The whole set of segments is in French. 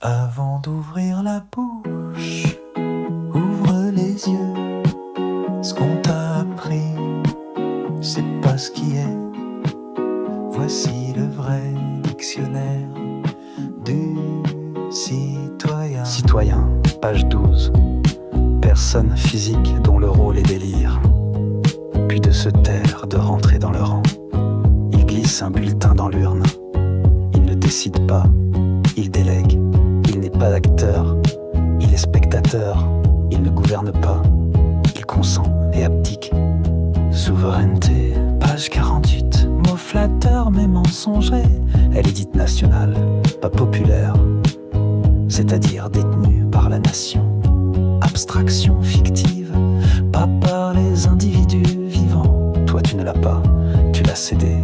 Avant d'ouvrir la bouche, ouvre les yeux. Ce qu'on t'a appris, c'est pas ce qui est. Voici le vrai dictionnaire du citoyen. Citoyen, page 12. Personne physique dont le rôle est d'élire, puis de se taire, de rentrer dans le rang. Il glisse un bulletin dans l'urne. Il ne décide pas, il délègue. Il n'est pas acteur, il est spectateur. Il ne gouverne pas, il consent et abdique. Souveraineté, page 48. Mot flatteur mais mensonger. Elle est dite nationale, pas populaire, c'est-à-dire détenue par la nation. Abstraction fictive, pas par les individus vivants. Toi tu ne l'as pas, tu l'as cédé.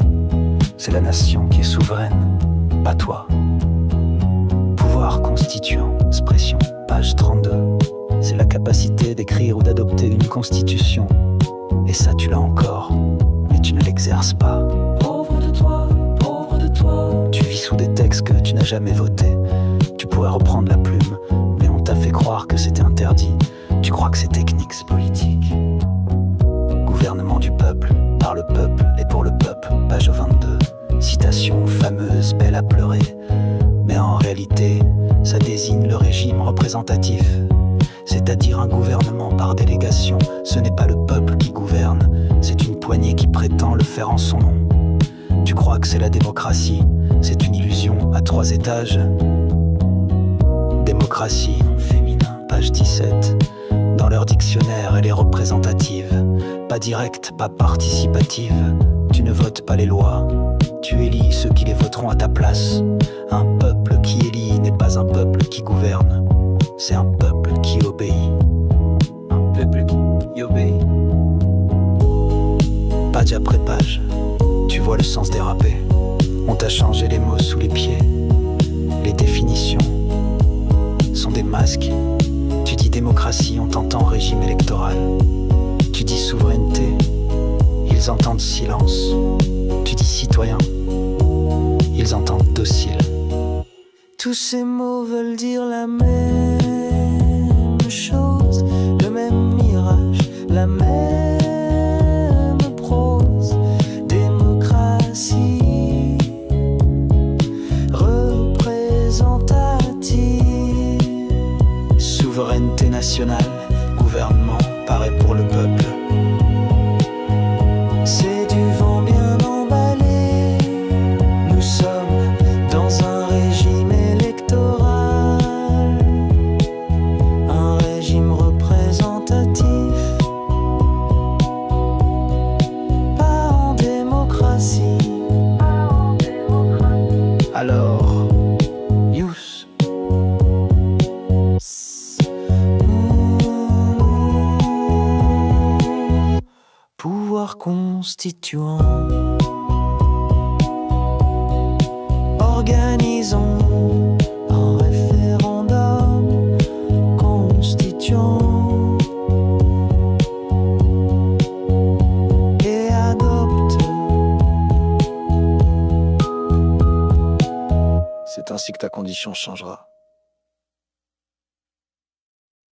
C'est la nation qui est souveraine, pas toi. Pouvoir constituant, expression, page 32. C'est la capacité d'écrire ou d'adopter une constitution. Et ça tu l'as encore, mais tu ne l'exerces pas. Pauvre de toi, pauvre de toi. Tu vis sous des textes que tu n'as jamais votés. Tu pourrais reprendre la plume, mais on t'a fait croire que c'était interdit. Tu crois que c'est technique, c'est politique. Gouvernement du peuple, par le peuple et pour le peuple, page 22. Citation fameuse, belle à pleurer. Mais en réalité, ça désigne le régime représentatif, c'est-à-dire un gouvernement par délégation. Ce n'est pas le peuple qui gouverne, c'est une poignée qui prétend le faire en son nom. Tu crois que c'est la démocratie, c'est une illusion à 3 étages. Démocratie, nom féminin, page 17. Dans leur dictionnaire, elle est représentative, pas directe, pas participative. Tu ne votes pas les lois, tu élis ceux qui les voteront à ta place. Un peuple qui élit n'est pas un peuple qui gouverne, c'est un peuple qui obéit. Un peuple qui obéit. Page après page, tu vois le sens dérapé. On t'a changé les mots sous les pieds. Les définitions sont des masques. Tu dis démocratie, on t'entend régime électoral. Tu dis souveraineté, ils entendent silence. Tu dis citoyen, ils entendent docile. Tous ces mots veulent dire la même chose, le même mirage, la même prose. Démocratie représentative. Souveraineté nationale, gouvernement paraît pour le peuple. C'est du vent bien emballé. Nous sommes dans un régime électoral, un régime représentatif, pas en démocratie. Alors, Yous, Pouvoir constituant, organisons un référendum constituant et adopte. c'est ainsi que ta condition changera.